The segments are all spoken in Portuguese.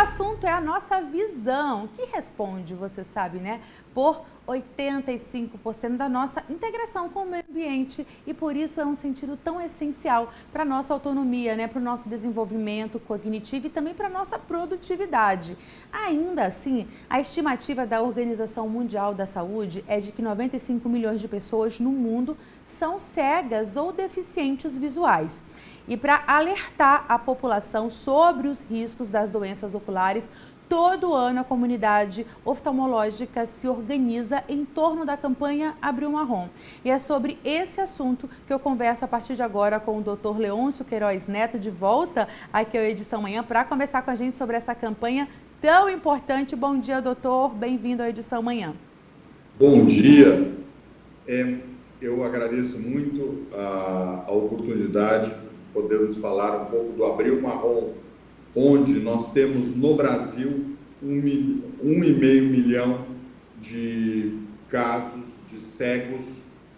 assunto é a nossa visão, que responde, você sabe, né, por 85% da nossa integração com o meio ambiente e por isso é um sentido tão essencial para a nossa autonomia, né, para o nosso desenvolvimento cognitivo e também para a nossa produtividade. Ainda assim, a estimativa da Organização Mundial da Saúde é de que 95 milhões de pessoas no mundo são cegas ou deficientes visuais. E para alertar a população sobre os riscos das doenças oculares, todo ano a comunidade oftalmológica se organiza em torno da campanha Abril Marrom. E é sobre esse assunto que eu converso a partir de agora com o Dr. Leôncio Queiroz Neto, de volta aqui à Edição Manhã, para conversar com a gente sobre essa campanha tão importante. Bom dia, doutor. Bem-vindo à Edição Manhã. Bom dia. Eu agradeço muito a oportunidade de podermos falar um pouco do Abril Marrom, onde nós temos no Brasil 1,5 milhão de casos de cegos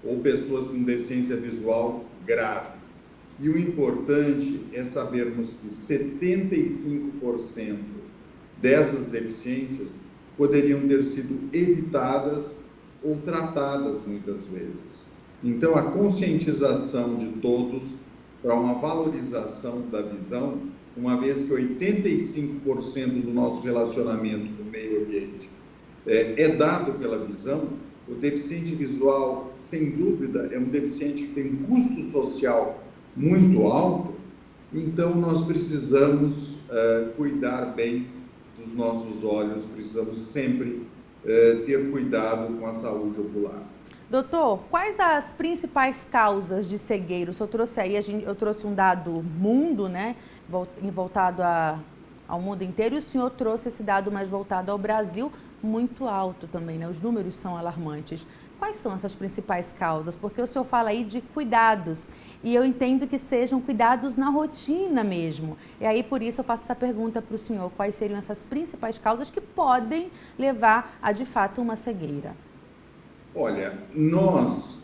ou pessoas com deficiência visual grave. E o importante é sabermos que 75% dessas deficiências poderiam ter sido evitadas ou tratadas muitas vezes. Então, a conscientização de todos para uma valorização da visão, uma vez que 85% do nosso relacionamento com o meio ambiente é dado pela visão, o deficiente visual, sem dúvida, é um deficiente que tem um custo social muito alto, então nós precisamos cuidar bem dos nossos olhos, precisamos sempre ter cuidado com a saúde ocular. Doutor, quais as principais causas de cegueira? O senhor trouxe aí, eu trouxe um dado mundo, né, voltado ao mundo inteiro, e o senhor trouxe esse dado mais voltado ao Brasil, muito alto também, né? Os números são alarmantes. Quais são essas principais causas? Porque o senhor fala aí de cuidados, e eu entendo que sejam cuidados na rotina mesmo. E aí, por isso, eu faço essa pergunta para o senhor. Quais seriam essas principais causas que podem levar a, de fato, uma cegueira? Olha, nós,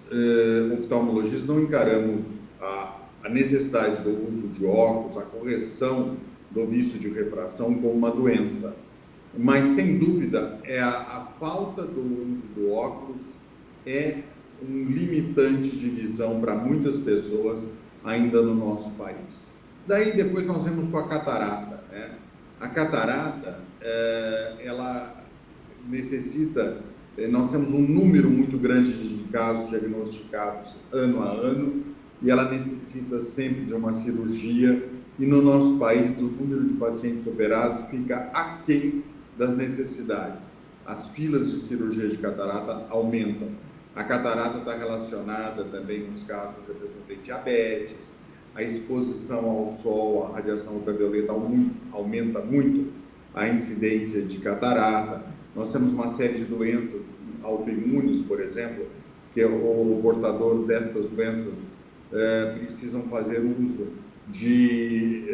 oftalmologistas, não encaramos a necessidade do uso de óculos, a correção do vício de refração como uma doença. Mas, sem dúvida, a falta do uso do óculos é um limitante de visão para muitas pessoas ainda no nosso país. Daí, depois, nós vemos com a catarata, né? A catarata, ela necessita... Nós temos um número muito grande de casos diagnosticados ano a ano e ela necessita sempre de uma cirurgia e no nosso país o número de pacientes operados fica aquém das necessidades. As filas de cirurgia de catarata aumentam. A catarata está relacionada também nos casos que a pessoa tem diabetes, a exposição ao sol, a radiação ultravioleta aumenta muito a incidência de catarata. Nós temos uma série de doenças autoimunes, por exemplo, que o portador destas doenças precisam fazer uso de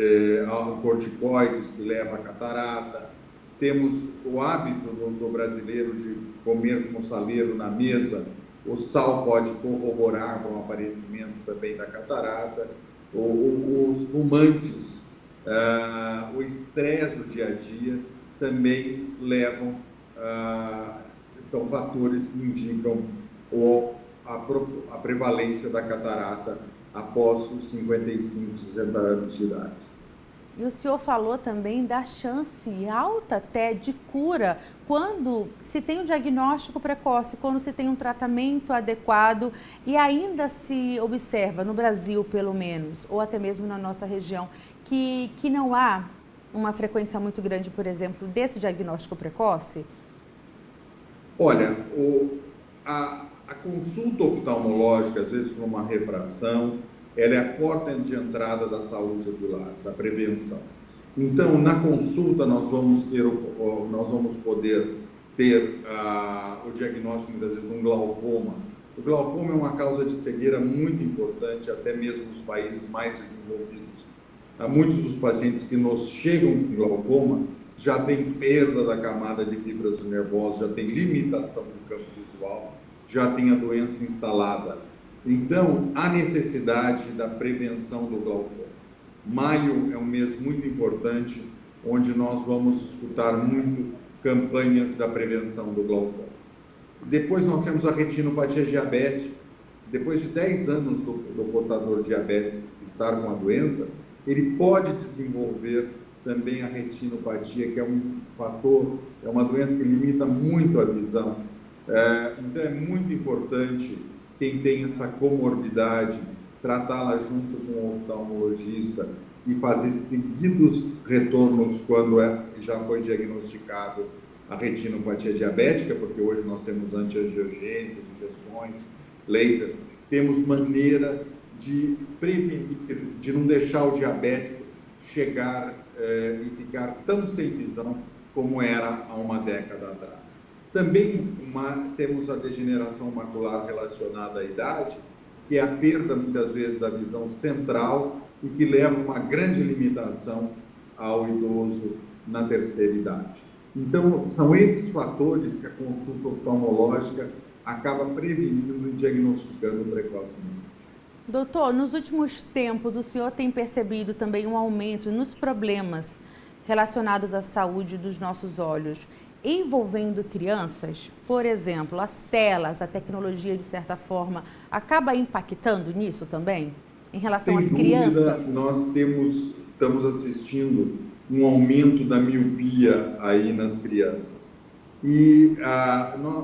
corticoides que leva à catarata. Temos o hábito do brasileiro de comer com saleiro na mesa. O sal pode corroborar com o aparecimento também da catarata. Os fumantes, o estresse do dia a dia também levam, são fatores que indicam a prevalência da catarata após os 55, 60 anos de idade. E o senhor falou também da chance alta até de cura quando se tem um diagnóstico precoce, quando se tem um tratamento adequado e ainda se observa, no Brasil pelo menos, ou até mesmo na nossa região, que não há uma frequência muito grande, por exemplo, desse diagnóstico precoce? Olha, a consulta oftalmológica, às vezes por uma refração, ela é a porta de entrada da saúde ocular, da prevenção. Então, na consulta, nós vamos poder ter o diagnóstico, muitas vezes, de um glaucoma. O glaucoma é uma causa de cegueira muito importante, até mesmo nos países mais desenvolvidos. Muitos dos pacientes que nos chegam com glaucoma já têm perda da camada de fibras nervosas, já têm limitação do campo visual, já têm a doença instalada. Então, há necessidade da prevenção do glaucoma. Maio é um mês muito importante onde nós vamos escutar muito campanhas da prevenção do glaucoma. Depois nós temos a retinopatia diabética. Depois de 10 anos do portador de diabetes estar com a doença, ele pode desenvolver também a retinopatia, que é um fator, é uma doença que limita muito a visão. Então é muito importante quem tem essa comorbidade tratá-la junto com o oftalmologista e fazer seguidos retornos quando já foi diagnosticado a retinopatia diabética, porque hoje nós temos antiangiogênicos, injeções, laser. Temos maneira de prevenir, de não deixar o diabético chegar e ficar tão sem visão como era há uma década atrás. Também temos a degeneração macular relacionada à idade, que é a perda, muitas vezes, da visão central e que leva a uma grande limitação ao idoso na terceira idade. Então, são esses fatores que a consulta oftalmológica acaba prevenindo e diagnosticando precocemente. Doutor, nos últimos tempos, o senhor tem percebido também um aumento nos problemas relacionados à saúde dos nossos olhos, envolvendo crianças? Por exemplo, as telas, a tecnologia, de certa forma, acaba impactando nisso também? Em relação às crianças? Sem dúvida, nós estamos assistindo um aumento da miopia aí nas crianças. E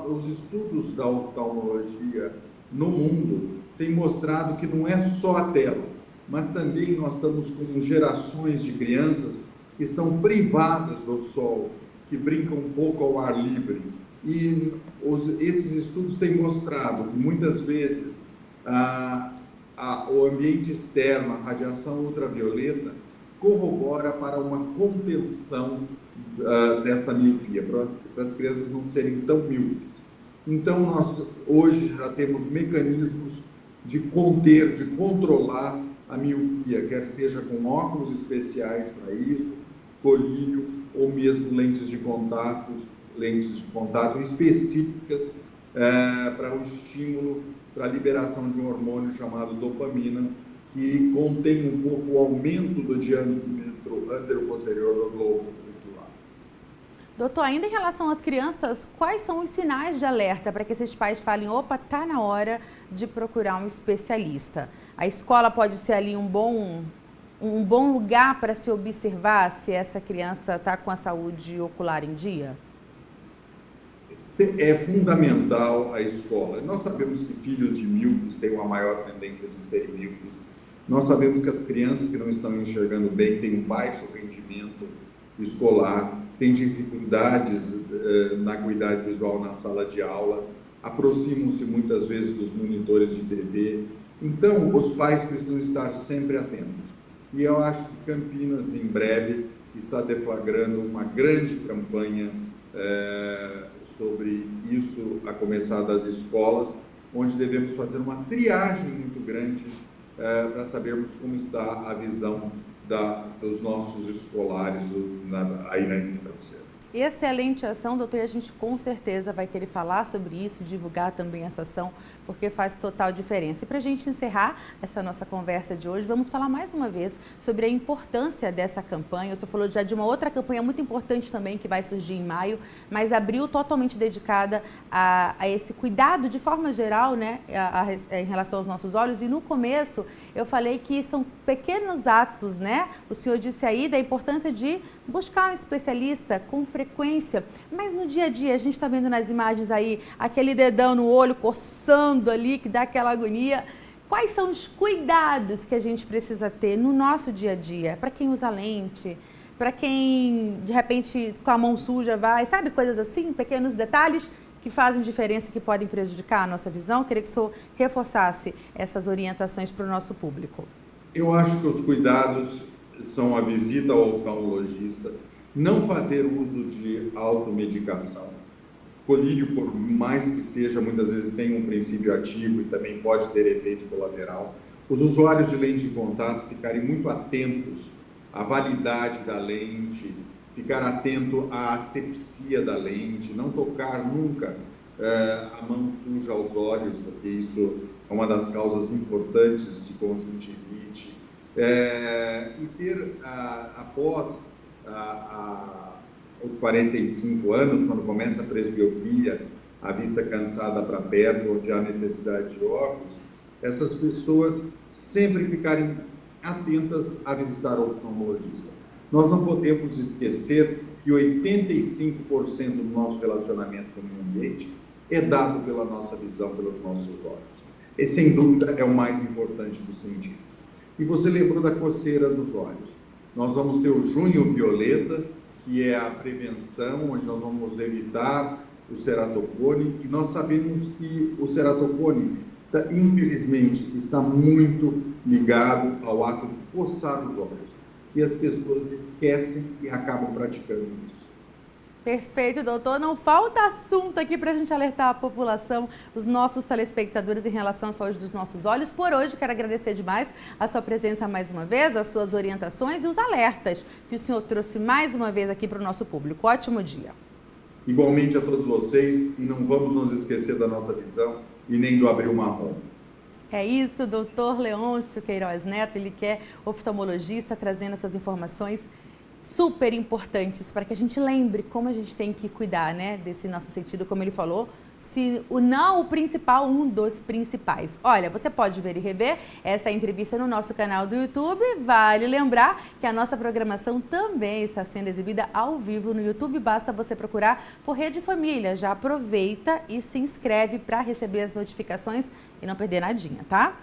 os estudos da oftalmologia no mundo têm mostrado que não é só a tela, mas também nós estamos com gerações de crianças que estão privadas do sol, que brincam um pouco ao ar livre. E esses estudos têm mostrado que muitas vezes o ambiente externo, a radiação ultravioleta, corrobora para uma contenção desta miopia, para as crianças não serem tão míopes. Então, nós hoje já temos mecanismos de conter, de controlar a miopia, quer seja com óculos especiais para isso, colírio, ou mesmo lentes de contato específicas para o estímulo, para a liberação de um hormônio chamado dopamina, que contém um pouco o aumento do diâmetro anteroposterior do globo ocular. Doutor, ainda em relação às crianças, quais são os sinais de alerta para que esses pais falem, opa, está na hora de procurar um especialista? A escola pode ser ali um bom lugar para se observar se essa criança está com a saúde ocular em dia? É fundamental a escola. Nós sabemos que filhos de míopes têm uma maior tendência de serem míopes. Nós sabemos que as crianças que não estão enxergando bem têm um baixo rendimento escolar, têm dificuldades na acuidade visual na sala de aula, aproximam-se muitas vezes dos monitores de TV. Então, os pais precisam estar sempre atentos. E eu acho que Campinas, em breve, está deflagrando uma grande campanha sobre isso, a começar das escolas, onde devemos fazer uma triagem muito grande para sabermos como está a visão dos nossos escolares aí na infância. Excelente ação, doutor, e a gente com certeza vai querer falar sobre isso, divulgar também essa ação, porque faz total diferença. E para a gente encerrar essa nossa conversa de hoje, vamos falar mais uma vez sobre a importância dessa campanha. O senhor falou já de uma outra campanha muito importante também, que vai surgir em maio, mas abril totalmente dedicada a esse cuidado de forma geral, né, em relação aos nossos olhos. E no começo eu falei que são pequenos atos, né? O senhor disse aí da importância de buscar um especialista com frequência, mas no dia a dia a gente está vendo nas imagens aí aquele dedão no olho coçando ali, que dá aquela agonia. Quais são os cuidados que a gente precisa ter no nosso dia a dia? Para quem usa lente, para quem de repente com a mão suja vai, sabe, coisas assim, pequenos detalhes que fazem diferença e que podem prejudicar a nossa visão. Queria que o senhor reforçasse essas orientações para o nosso público. Eu acho que os cuidados são a visita ao oftalmologista, não fazer uso de automedicação. Colírio, por mais que seja, muitas vezes tem um princípio ativo e também pode ter efeito colateral. Os usuários de lente de contato ficarem muito atentos à validade da lente, ficar atento à asepsia da lente, não tocar nunca a mão suja aos olhos, porque isso é uma das causas importantes de conjuntivite. E ter, após aos 45 anos, quando começa a presbiopia, a vista cansada para perto, onde há necessidade de óculos, essas pessoas sempre ficarem atentas a visitar o oftalmologista. Nós não podemos esquecer que 85% do nosso relacionamento com o meio ambiente é dado pela nossa visão, pelos nossos olhos. Esse, sem dúvida, é o mais importante dos sentidos. E você lembrou da coceira dos olhos. Nós vamos ter o junho violeta, que é a prevenção, onde nós vamos evitar o ceratocone, e nós sabemos que o ceratocone, infelizmente, está muito ligado ao ato de coçar os olhos. E as pessoas esquecem e acabam praticando isso. Perfeito, doutor. Não falta assunto aqui para a gente alertar a população, os nossos telespectadores em relação à saúde dos nossos olhos. Por hoje, quero agradecer demais a sua presença mais uma vez, as suas orientações e os alertas que o senhor trouxe mais uma vez aqui para o nosso público. Ótimo dia. Igualmente a todos vocês, e não vamos nos esquecer da nossa visão e nem do abril marrom. É isso, doutor Leôncio Queiroz Neto, ele que é oftalmologista, trazendo essas informações super importantes para que a gente lembre como a gente tem que cuidar, né, desse nosso sentido, como ele falou, se não o principal, um dos principais. Olha, você pode ver e rever essa entrevista no nosso canal do YouTube. Vale lembrar que a nossa programação também está sendo exibida ao vivo no YouTube. Basta você procurar por Rede Família. Já aproveita e se inscreve para receber as notificações e não perder nadinha, tá?